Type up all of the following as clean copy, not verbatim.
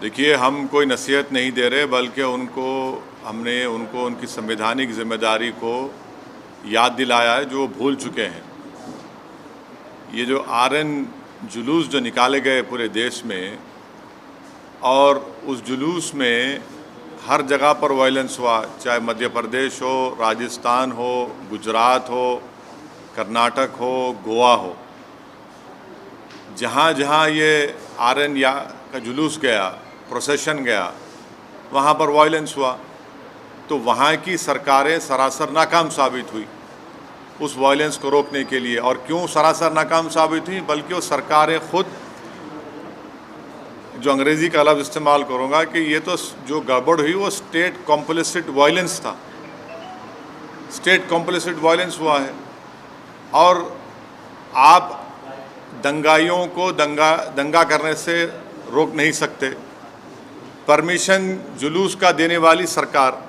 देखिए, हम कोई नसीहत नहीं दे रहे, बल्कि हमने उनको उनकी संवैधानिक जिम्मेदारी को याद दिलाया है जो वो भूल चुके हैं। ये जो आरएन जुलूस जो निकाले गए पूरे देश में, और उस जुलूस में हर जगह पर वायलेंस हुआ, चाहे मध्य प्रदेश हो, राजस्थान हो, गुजरात हो, कर्नाटक हो, गोवा हो। जहाँ जहाँ ये आरएन का जुलूस गया, प्रोसेशन गया, वहाँ पर वायलेंस हुआ, तो वहाँ की सरकारें सरासर नाकाम साबित हुई उस वायलेंस को रोकने के लिए। और क्यों सरासर नाकाम साबित हुई? बल्कि वो सरकारें खुद, जो अंग्रेज़ी का लफ्ज़ इस्तेमाल करूँगा, कि ये तो जो गड़बड़ हुई वो स्टेट कॉम्प्लिसिट वायलेंस था, स्टेट कॉम्प्लिसिट वायलेंस हुआ है। और आप दंगाइयों को दंगा करने से रोक नहीं सकते। परमिशन जुलूस का देने वाली सरकार,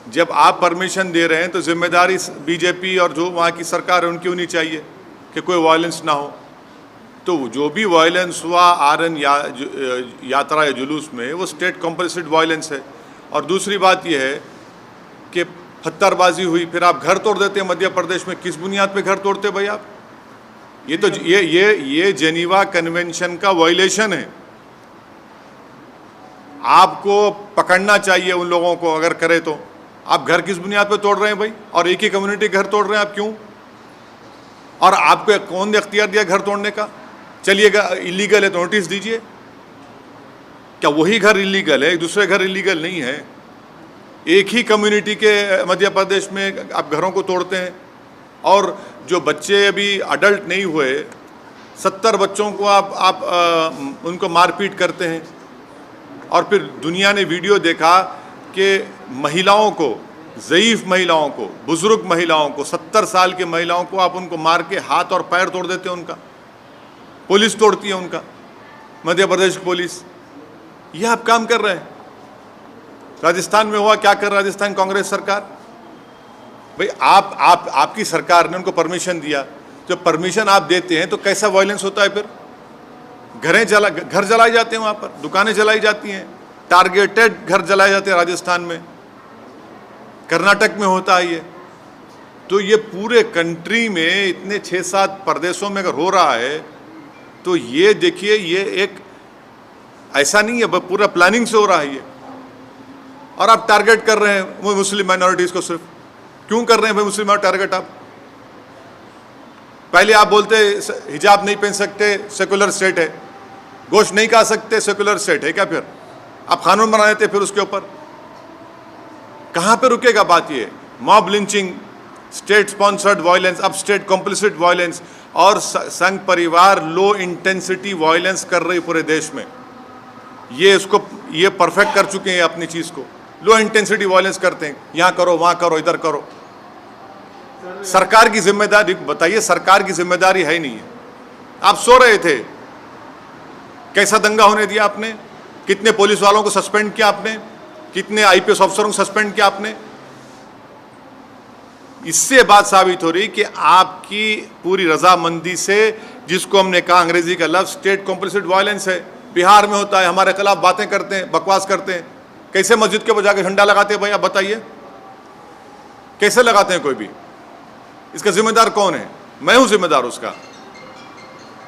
जब आप परमिशन दे रहे हैं तो जिम्मेदारी बीजेपी और जो वहाँ की सरकार है उनकी होनी चाहिए कि कोई वायलेंस ना हो। तो जो भी वायलेंस हुआ आरएन यात्रा या जुलूस में, वो स्टेट कॉम्पल्सिड वायलेंस है। और दूसरी बात यह है कि पत्थरबाजी हुई, फिर आप घर तोड़ देते हैं मध्य प्रदेश में। किस बुनियाद पे घर तोड़ते भाई आप? ये तो ये जेनीवा कन्वेंशन का वायलेशन है। आपको पकड़ना चाहिए उन लोगों को, अगर करे तो। आप घर किस बुनियाद पे तोड़ रहे हैं भाई? और एक ही कम्युनिटी घर तोड़ रहे हैं आप, क्यों? और आपको कौन ने अख्तियार दिया घर तोड़ने का? चलिएगा, इलीगल है तो नोटिस दीजिए। क्या वही घर इलीगल है, दूसरे घर इलीगल नहीं है? एक ही कम्युनिटी के मध्य प्रदेश में आप घरों को तोड़ते हैं। और जो बच्चे अभी अडल्ट नहीं हुए, 70 बच्चों को आप उनको मारपीट करते हैं। और फिर दुनिया ने वीडियो देखा कि महिलाओं को, ज़ईफ़ महिलाओं को, बुज़ुर्ग महिलाओं को, 70 साल की महिलाओं को आप उनको मार के हाथ और पैर तोड़ देते हैं उनका। पुलिस तोड़ती है उनका, मध्य प्रदेश की पुलिस। यह आप काम कर रहे हैं। राजस्थान में हुआ, क्या कर राजस्थान कांग्रेस सरकार? भाई आपकी सरकार ने उनको परमिशन दिया। जब परमिशन आप देते हैं तो कैसा वायलेंस होता है? फिर घर जलाए जाते हैं, वहाँ पर दुकानें जलाई जाती हैं, टारगेटेड घर जलाए जाते हैं राजस्थान में, कर्नाटक में होता है ये। तो ये पूरे कंट्री में इतने 6-7 प्रदेशों में अगर हो रहा है, तो ये देखिए, ये एक ऐसा नहीं है, पूरा प्लानिंग से हो रहा है ये। और आप टारगेट कर रहे हैं वो मुस्लिम माइनॉरिटीज़ को। सिर्फ क्यों कर रहे हैं भाई मुस्लिम टारगेट? आप पहले आप बोलते हिजाब नहीं पहन सकते, सेकुलर स्टेट है। गोश्त नहीं खा सकते, सेकुलर स्टेट है क्या? फिर आप कानून बना देते फिर उसके ऊपर। कहाँ पे रुकेगा बात? ये mob lynching, state sponsored violence, अब स्टेट कॉम्प्लिसिट वायलेंस, और संघ परिवार लो इंटेंसिटी वायलेंस कर रही पूरे देश में। ये परफेक्ट कर चुके हैं अपनी चीज़ को। लो इंटेंसिटी वायलेंस करते हैं, यहाँ करो, वहाँ करो, इधर करो। सरकार की जिम्मेदारी बताइए? सरकार की जिम्मेदारी है ही नहीं है। आप सो रहे थे, कैसा दंगा होने दिया आपने? कितने पुलिस वालों को सस्पेंड किया आपने? कितने आईपीएस अफसरों को सस्पेंड किया आपने? इससे बात साबित हो रही कि आपकी पूरी रजामंदी से, जिसको हमने कहा अंग्रेजी का लफ्ज़ स्टेट कॉम्प्लिसिट वायलेंस है, बिहार में होता है। हमारे खिलाफ बातें करते हैं, बकवास करते हैं। कैसे मस्जिद के बजा के झंडा लगाते हैं भाई? आप बताइए, कैसे लगाते हैं कोई भी? इसका जिम्मेदार कौन है? मैं हूं जिम्मेदार उसका।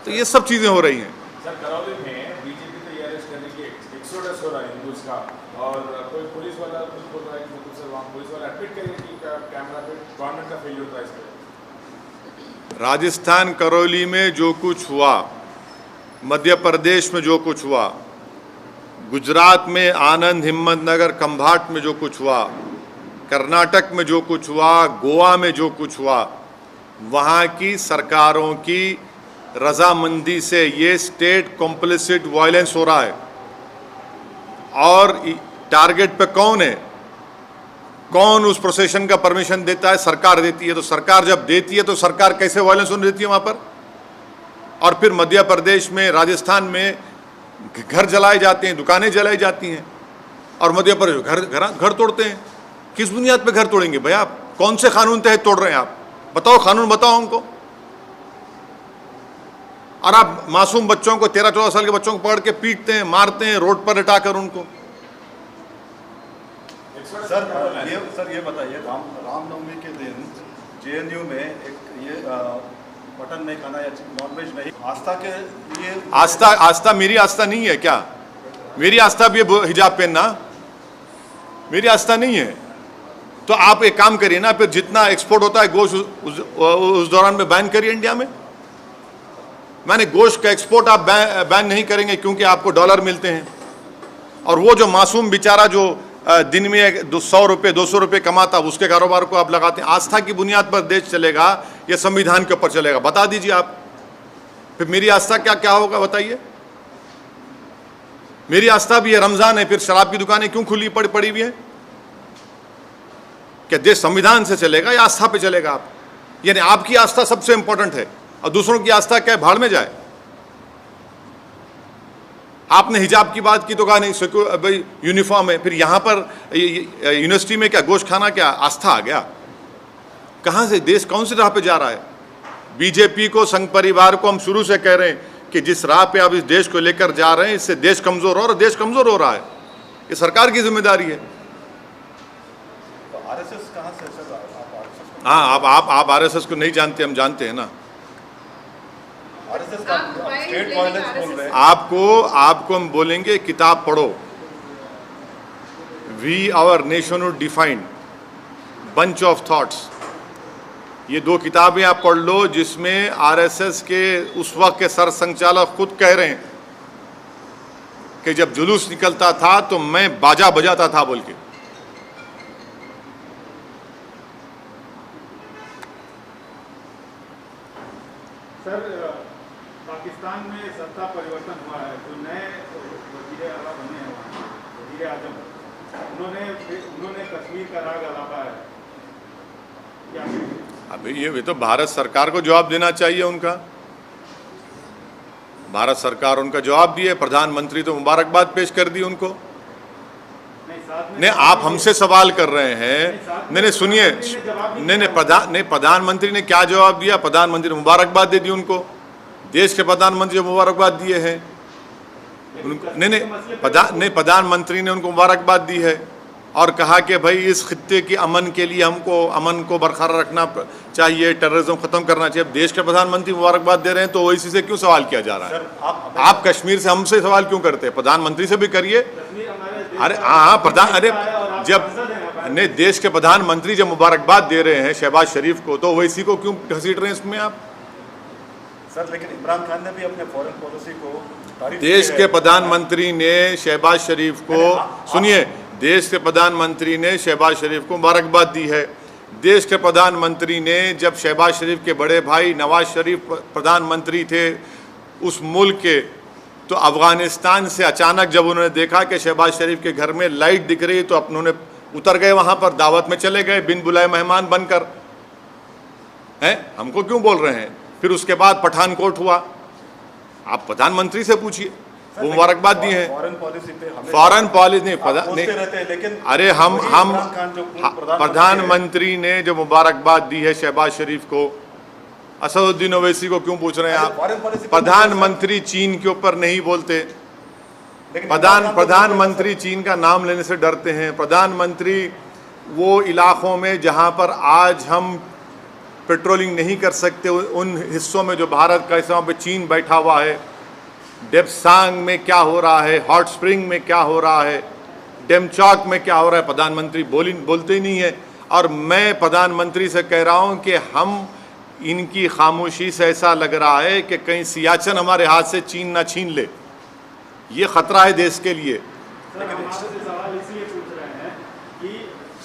तो ये सब चीजें हो रही हैं। सर, करौली में बीजेपी तो ये अरेस्ट करने की एक्सोडस हो रहा है हिंदूज का, और कोई पुलिस वाला कुछ बोल रहा है कि सर वहाँ पुलिस वाला एडमिट करेंगे कि कैमरा पे गवर्नमेंट का फेलियर होता है इसमें। राजस्थान करौली में जो कुछ हुआ, मध्य प्रदेश में जो कुछ हुआ, गुजरात में आनंद, हिम्मतनगर, खंभाट में जो कुछ हुआ, कर्नाटक में जो कुछ हुआ, गोवा में जो कुछ हुआ, वहाँ की सरकारों की रजामंदी से ये स्टेट कॉम्प्लिसिट वायलेंस हो रहा है। और टारगेट पे कौन है? कौन उस प्रोसेशन का परमिशन देता है? सरकार देती है। तो सरकार जब देती है तो सरकार कैसे वायलेंस होने देती है वहाँ पर? और फिर मध्य प्रदेश में, राजस्थान में घर जलाए जाते हैं, दुकानें जलाई जाती हैं, और मध्य प्रदेश घर तोड़ते हैं। किस बुनियाद पे घर तोड़ेंगे भाई आप? कौन से कानून तहत तोड़ रहे हैं आप? बताओ, कानून बताओ हमको। और आप मासूम बच्चों को 13-14 साल के बच्चों को पकड़ के पीटते हैं, मारते हैं, रोड पर लिटाकर उनको। सर ये बताइए, रामनवमी के दिन जेएनयू में एक ये मटन नहीं खाना या नॉनवेज नहीं, आस्था के लिए आस्था मेरी आस्था नहीं है क्या? मेरी आस्था भी है हिजाब पहनना, मेरी आस्था नहीं है। तो आप एक काम करिए ना, फिर जितना एक्सपोर्ट होता है गोश्त उस दौरान में बैन करिए इंडिया में। मैंने गोश्त का एक्सपोर्ट आप बैन नहीं करेंगे क्योंकि आपको डॉलर मिलते हैं, और वो जो मासूम बेचारा जो दिन में 100 रुपये 200 रुपये कमाता, उसके कारोबार को आप लगाते हैं। आस्था की बुनियाद पर देश चलेगा या संविधान के ऊपर चलेगा? बता दीजिए आप। फिर मेरी आस्था क्या क्या होगा बताइए? मेरी आस्था भी है रमजान है, फिर शराब की दुकानें क्यों खुली पड़ी हुई है? क्या देश संविधान से चलेगा या आस्था पे चलेगा आप? यानी आपकी आस्था सबसे इंपॉर्टेंट है और दूसरों की आस्था क्या भाड़ में जाए? आपने हिजाब की बात की तो कहा नहीं भाई यूनिफॉर्म है, फिर यहाँ पर यूनिवर्सिटी में क्या गोश्त खाना क्या आस्था आ गया? कहाँ से देश कौन सी राह पे जा रहा है? बीजेपी को, संघ परिवार को हम शुरू से कह रहे हैं कि जिस राह पे आप इस देश को लेकर जा रहे हैं इससे देश कमजोर हो रहा है, और देश कमजोर हो रहा है, ये सरकार की जिम्मेदारी है। तो आरएसएस कहाँ से सर? हाँ, आप आरएसएस को नहीं जानते, हम जानते हैं ना। आरएसएस का स्टेट वायलेंस बोल रहे हैं। आपको हम बोलेंगे किताब पढ़ो, we our nationhood defined, bunch of thoughts. ये 2 किताबें आप पढ़ लो जिसमें आरएसएस के उस वक्त के सर संचालक खुद कह रहे हैं कि जब जुलूस निकलता था तो मैं बाजा बजाता था बोल के। सर, पाकिस्तान में सत्ता परिवर्तन हुआ है, जो नए वज़ीर आला बने हैं वहाँ, वज़ीर आज़म, उन्होंने कश्मीर का राग अलापा है, क्या कहेंगे? अभी ये तो भारत सरकार को जवाब देना चाहिए उनका। भारत सरकार उनका जवाब दिए, प्रधानमंत्री तो मुबारकबाद पेश कर दी उनको। नहीं, आप हमसे सवाल कर रहे हैं। नहीं सुनिए, नहीं प्रधानमंत्री ने क्या जवाब दिया? प्रधानमंत्री ने मुबारकबाद दे दी उनको। देश के प्रधानमंत्री मुबारकबाद दिए हैं नहीं, प्रधानमंत्री ने उनको मुबारकबाद दी है और कहा कि भाई इस खित्ते की अमन के लिए हमको अमन को बरकरार रखना चाहिए, टेररिज्म खत्म करना चाहिए। अब देश के प्रधानमंत्री मुबारकबाद दे रहे हैं तो ओवैसी से क्यों सवाल किया जा रहा है? आप कश्मीर से हमसे सवाल क्यों करते हैं? प्रधानमंत्री से भी करिए। अरे हाँ, जब नहीं देश के प्रधानमंत्री जब मुबारकबाद दे रहे हैं शहबाज शरीफ को, तो ओवैसी को क्यों घसीट रहे हैं इसमें आप? सर लेकिन इमरान खान ने भी अपने फॉरेन पॉलिसी को देश के प्रधानमंत्री ने शहबाज शरीफ को, सुनिए, देश के प्रधानमंत्री ने शहबाज शरीफ को मुबारकबाद दी है। देश के प्रधानमंत्री ने, जब शहबाज शरीफ के बड़े भाई नवाज शरीफ प्रधानमंत्री थे उस मुल्क के, तो अफ़गानिस्तान से अचानक जब उन्होंने देखा कि शहबाज शरीफ के घर में लाइट दिख रही तो उन्होंने उतर गए, वहाँ पर दावत में चले गए बिन बुलाए मेहमान बनकर। हैं, हमको क्यों बोल रहे हैं? फिर उसके बाद पठानकोट हुआ, आप प्रधानमंत्री से पूछिए, वो मुबारकबाद दी है। फॉरेन पॉलिसी नहीं, लेकिन अरे हम प्रधानमंत्री ने जो मुबारकबाद दी है शहबाज शरीफ को, असदुद्दीन ओवैसी को क्यों पूछ रहे हैं आप? प्रधानमंत्री चीन के ऊपर नहीं बोलते, प्रधानमंत्री चीन का नाम लेने से डरते हैं। प्रधानमंत्री वो इलाकों में जहां पर आज हम पेट्रोलिंग नहीं कर सकते, उन हिस्सों में जो भारत का हिस्सा पे चीन बैठा हुआ है, डेप्सांग में क्या हो रहा है, हॉट स्प्रिंग में क्या हो रहा है, डेमचौक में क्या हो रहा है, प्रधानमंत्री बोलते ही नहीं है। और मैं प्रधानमंत्री से कह रहा हूं कि हम इनकी खामोशी से ऐसा लग रहा है कि कहीं सियाचिन हमारे हाथ से चीन ना छीन ले। ये खतरा है देश के लिए। सर, हम आपसे सवाल इसलिए पूछ रहे हैं कि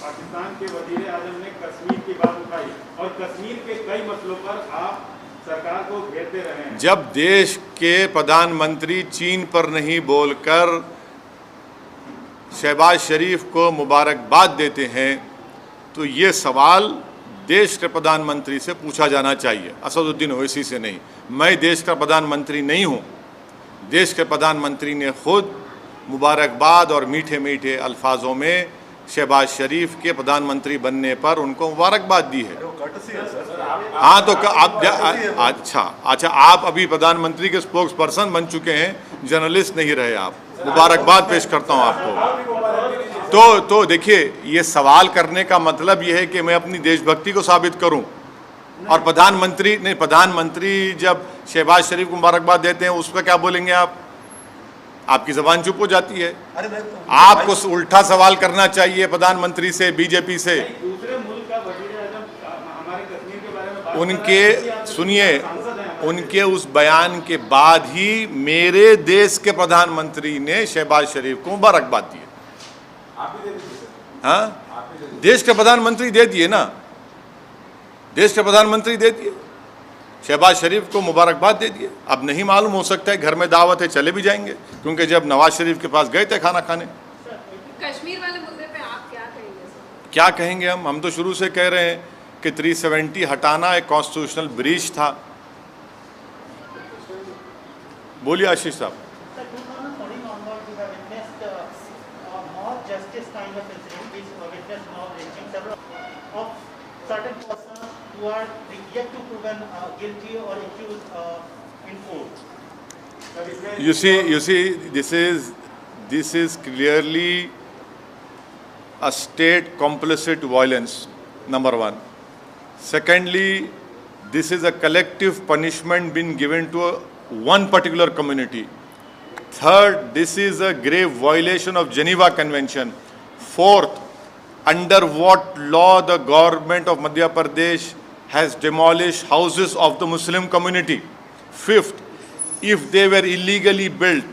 पाकिस्तान के वज़ीर आज़म ने कश्मीर की बात उठाई और कश्मीर के कई मसलों पर आप सरकार को घेरते रहे हैं। जब देश के प्रधानमंत्री चीन पर नहीं बोलकर शहबाज शरीफ को मुबारकबाद देते हैं तो ये सवाल देश के प्रधानमंत्री से पूछा जाना चाहिए, असदुद्दीन ओवैसी से नहीं। मैं देश का प्रधानमंत्री नहीं हूँ। देश के प्रधानमंत्री ने खुद मुबारकबाद और मीठे मीठे अल्फाजों में शहबाज शरीफ के प्रधानमंत्री बनने पर उनको मुबारकबाद दी है। वो कर्टसी है सर। हाँ तो अच्छा आप अभी प्रधानमंत्री के स्पोक्स पर्सन बन चुके हैं, जर्नलिस्ट नहीं रहे आप। मुबारकबाद पेश करता हूँ आपको। तो देखिए, ये सवाल करने का मतलब ये है कि मैं अपनी देशभक्ति को साबित करूं, और प्रधानमंत्री जब शहबाज शरीफ को मुबारकबाद देते हैं उस पर क्या बोलेंगे आप? आपकी जबान चुप हो जाती है। आपको उल्टा सवाल करना चाहिए प्रधानमंत्री से, बीजेपी से। दूसरे मुल्क का वजीर आजम हमारे कश्मीर के बारे में बात उनके सुनिए, उनके उस बयान के बाद ही मेरे देश के प्रधानमंत्री ने शहबाज शरीफ को मुबारकबाद दी। आप ही दे दीजिए सर, हाँ, आप ही दे दीजिए। देश के प्रधानमंत्री दे दिए ना, देश के प्रधानमंत्री दे दिए, शहबाज शरीफ को मुबारकबाद दे दिए। अब नहीं मालूम, हो सकता है घर में दावत है, चले भी जाएंगे, क्योंकि जब नवाज शरीफ के पास गए थे खाना खाने। कश्मीर वाले मुद्दे पे आप क्या कहेंगे सर? क्या कहेंगे हम तो शुरू से कह रहे हैं कि 370 हटाना एक कॉन्स्टिट्यूशनल ब्रीच था। बोलिए आशीष साहब। Sir, 2014 onwards, we have witnessed more justice kind of incident, which witnessed more lynching several of certain persons who are yet to proven guilty or accused in court. You see, this is clearly a state complicit violence, number one. Secondly, this is a collective punishment being given to one particular community. Third, this is a grave violation of Geneva Convention. Fourth, under what law the government of Madhya Pradesh has demolished houses of the Muslim community. Fifth, if they were illegally built,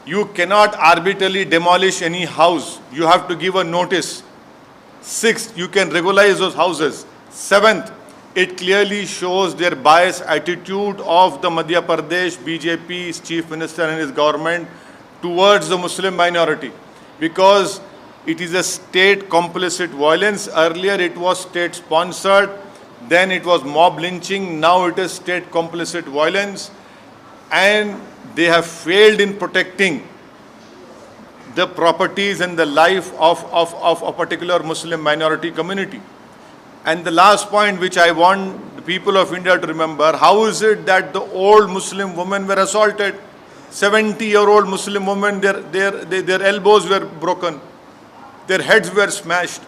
you cannot arbitrarily demolish any house. You have to give a notice. Sixth, you can regularize those houses. Seventh, it clearly shows their biased attitude of the Madhya Pradesh BJP's chief minister and his government towards the Muslim minority, because it is a state complicit violence. Earlier it was state sponsored, then it was mob lynching, now it is state complicit violence, and they have failed in protecting the properties and the life of a particular Muslim minority community. And the last point which I want the people of India to remember, how is it that the old Muslim women were assaulted? 70-year-old Muslim women, their elbows were broken, their heads were smashed.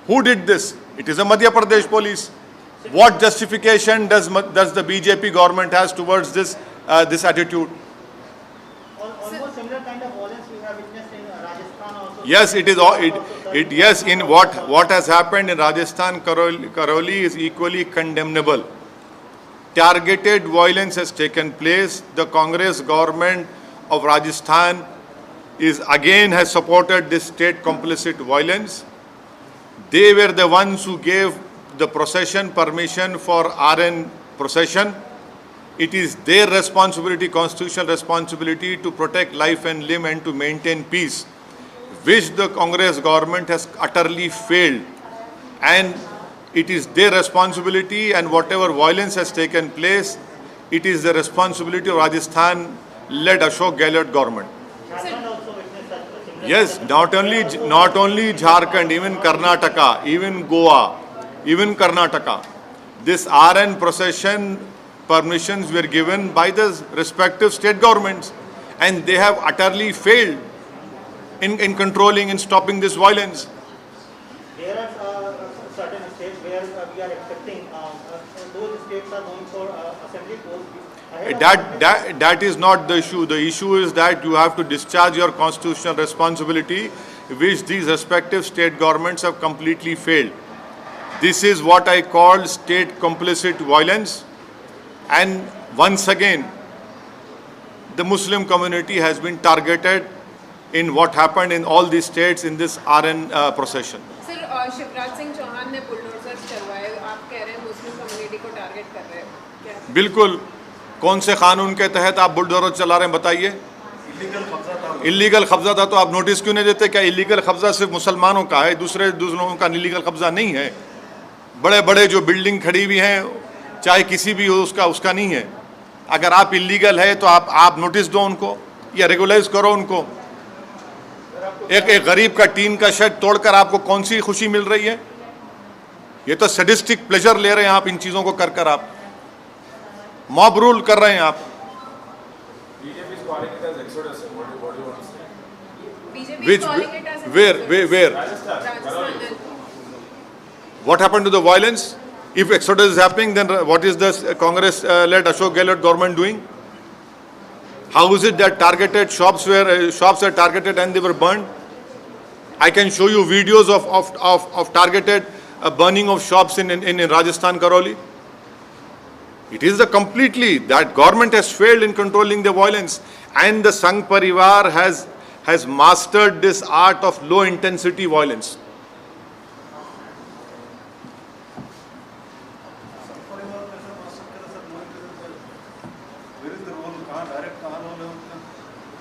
Who did this? It is the Madhya Pradesh police. What justification does the BJP government has towards this attitude? Almost similar kind of violence we have witnessed in Rajasthan also. Yes, it is. Yes, in what has happened in Rajasthan, Karoli is equally condemnable. Targeted violence has taken place. The Congress government of Rajasthan has supported this state complicit violence. They were the ones who gave the procession permission for RN procession. It is their responsibility, constitutional responsibility, to protect life and limb and to maintain peace, which the Congress government has utterly failed. And it is their responsibility, and whatever violence has taken place, it is the responsibility of Rajasthan-led Ashok Gehlot government. Jharkhand also witnessed such similar. Yes, not only Jharkhand, even Karnataka, even Goa, even Karnataka. This RN procession permissions were given by the respective state governments, and they have utterly failed in controlling and stopping this violence. There are certain states where we are expecting those states are going for assembly polls. That is not the issue. The issue is that you have to discharge your constitutional responsibility, which these respective state governments have completely failed. This is what I call state complicit violence. And once again, the Muslim community has been targeted in what happened in all these states in this RN procession. Sir, Shivraj Singh Chouhan ने bulldozers चलवाए, आप कह रहे हैं Muslim community को target कर रहे हैं क्या? बिल्कुल। कौन से कानून के तहत आप बुलडोजर चला रहे हैं बताइए? इलीगल कब्जा था तो आप नोटिस क्यों नहीं देते? क्या इलीगल कब्जा सिर्फ मुसलमानों का है, दूसरों का इलीगल कब्जा नहीं है? बड़े बड़े जो बिल्डिंग खड़ी हुई हैं, चाहे किसी भी हो, उसका नहीं है। अगर आप इलीगल है तो आप नोटिस दो उनको या रेगुलाइज करो उनको। एक गरीब का टीन का शेड तोड़कर आपको कौन सी खुशी मिल रही है? ये तो सैडिस्टिक प्लेजर ले रहे हैं आप इन चीजों को कर कर, आप मॉब रूल कर रहे हैं आप। BJP is calling it as exodus. What do you want to say? BJP Which, is calling it as an where? Rajasthan. Rajasthan and What happened to the violence? If exodus is happening, then what is the Congress-led Ashok Gehlot government doing? How is it that targeted shops were targeted and they were burned? I can show you videos of targeted burning of shops in Rajasthan, Karoli. It is that government has failed in controlling the violence, and the Sangh Parivar has mastered this art of low intensity violence. परिवार कैसे master करे sir, where is the role, कहाँ direct कहाँ role है उनका?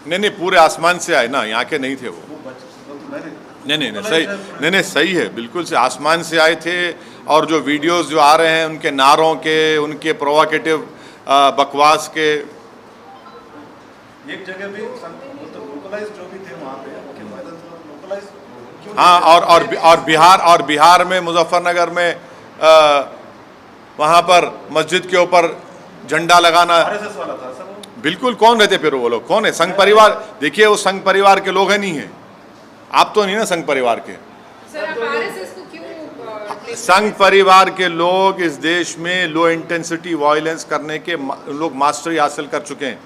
नहीं, पूरे आसमान से आए ना, यहाँ के नहीं थे वो। नहीं, सही है, बिल्कुल से आसमान से आए थे। और जो वीडियोस जो आ रहे हैं उनके नारों के, उनके प्रोवोकेटिव बकवास के, एक जगह भी लोकलाइज जो भी थे वहाँ पे लोकलाइज क्यों? हाँ, और बिहार में मुजफ्फरनगर में वहाँ पर मस्जिद के ऊपर झंडा लगाना, आरएसएस वाला था सर वो। बिल्कुल। कौन रहते फिर वो लोग? कौन है? संघ परिवार। देखिए, वो संघ परिवार के लोग हैं, नहीं है। आप तो नहीं ना संघ परिवार के। सर, आप आरएसएस को क्यों संघ परिवार के लोग इस देश में लो इंटेंसिटी वायलेंस करने के लोग मास्टरी हासिल कर चुके हैं।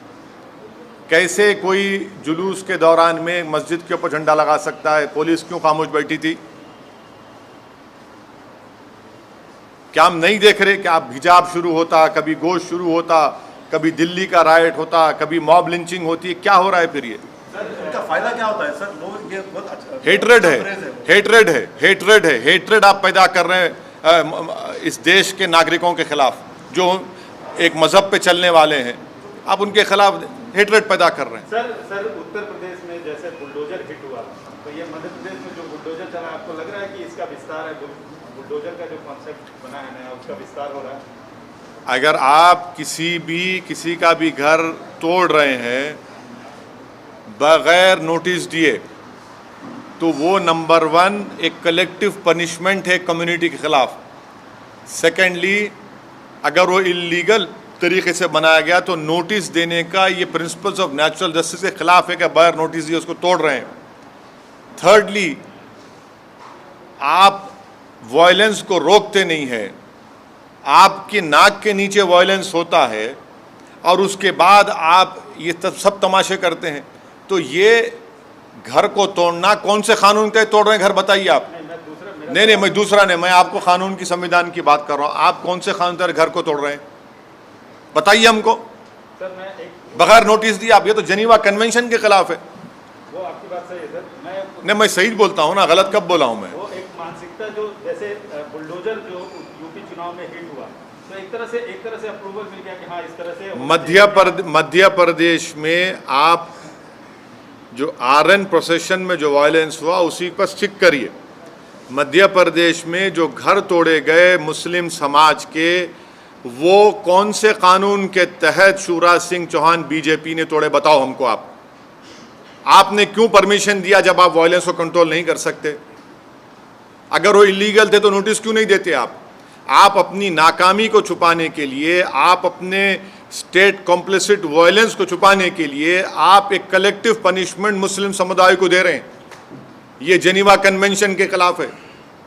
कैसे कोई जुलूस के दौरान में मस्जिद के ऊपर झंडा लगा सकता है? पुलिस क्यों खामोश बैठी थी? क्या हम नहीं देख रहे कि आप हिजाब शुरू होता, कभी गोश्त शुरू होता, कभी दिल्ली का राइट होता, कभी मॉब लिंचिंग होती? क्या हो रहा है फिर ये? इनका फायदा क्या होता है सर? लोग ये बहुत अच्छा हेट्रेड आप पैदा कर रहे हैं इस देश के नागरिकों के खिलाफ, जो एक मजहब पे चलने वाले हैं। आप उनके खिलाफ हेट्रेड पैदा कर रहे हैं। सर उत्तर प्रदेश में जैसे बुलडोजर हिट हुआ, तो ये मध्य प्रदेश में जो बुलडोजर चला, आपको लग रहा है कि इसका विस्तार है? बुलडोजर का जो कॉन्सेप्ट बना है नया, उसका विस्तार हो रहा है? अगर आप किसी का भी घर तोड़ रहे हैं बगैर नोटिस दिए, तो वो नंबर 1 एक कलेक्टिव पनिशमेंट है कम्युनिटी के खिलाफ। सेकेंडली, अगर वो इलीगल तरीके से बनाया गया तो नोटिस देने का ये प्रिंसिपल्स ऑफ नेचुरल जस्टिस के खिलाफ है कि बगैर नोटिस दिए उसको तोड़ रहे हैं। थर्डली, आप वायलेंस को रोकते नहीं है, आपकी नाक के नीचे वायलेंस होता है और उसके बाद आप ये सब तमाशे करते हैं। तो ये घर को तोड़ना कौन से कानून के तोड़ रहे हैं घर? बताइए आप। नहीं, मैं दूसरा नहीं, मैं आपको कानून की संविधान की बात कर रहा हूँ। आप कौन से कानून के घर को तोड़ रहे हैं? बताइए हमको। सर मैं एक बगैर नोटिस दिए आप, ये तो जेनीवा कन्वेंशन के खिलाफ है। वो आपकी बात सही है सर, नहीं, मैं सही बोलता हूँ ना, गलत कब बोला हूँ मैं? वो एक मानसिकता जो जैसे बुलडोजर जो यूपी चुनाव में हिट हुआ, तो एक तरह से अप्रूवल मिल गया कि हाँ इस तरह से मध्य प्रदेश में आप जो आरएन प्रोसेशन में जो वायलेंस हुआ उसी पर स्टिक करिए। मध्य प्रदेश में जो घर तोड़े गए मुस्लिम समाज के, वो कौन से कानून के तहत शिवराज सिंह चौहान बीजेपी ने तोड़े? बताओ हमको। आपने क्यों परमिशन दिया जब आप वायलेंस को कंट्रोल नहीं कर सकते? अगर वो इलीगल थे तो नोटिस क्यों नहीं देते आप अपनी नाकामी को छुपाने के लिए, आप अपने स्टेट कॉम्प्लिसिट वायलेंस को छुपाने के लिए आप एक कलेक्टिव पनिशमेंट मुस्लिम समुदाय को दे रहे हैं। ये जेनीवा कन्वेंशन के खिलाफ है,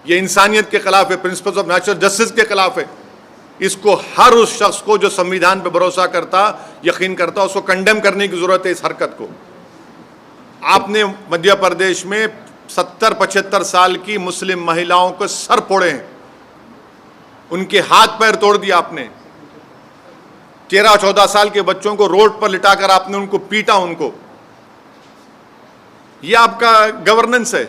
ये इंसानियत के खिलाफ है, प्रिंसिपल्स ऑफ नेचुरल जस्टिस के खिलाफ है। इसको हर उस शख्स को जो संविधान पर भरोसा करता, यकीन करता, उसको कंडेम करने की जरूरत है इस हरकत को। आपने मध्य प्रदेश में 70-75 साल की मुस्लिम महिलाओं को सर फोड़े हैं, उनके हाथ पैर तोड़ दिया आपने। 13-14 साल के बच्चों को रोड पर लिटाकर आपने उनको पीटा। ये आपका गवर्नेंस है।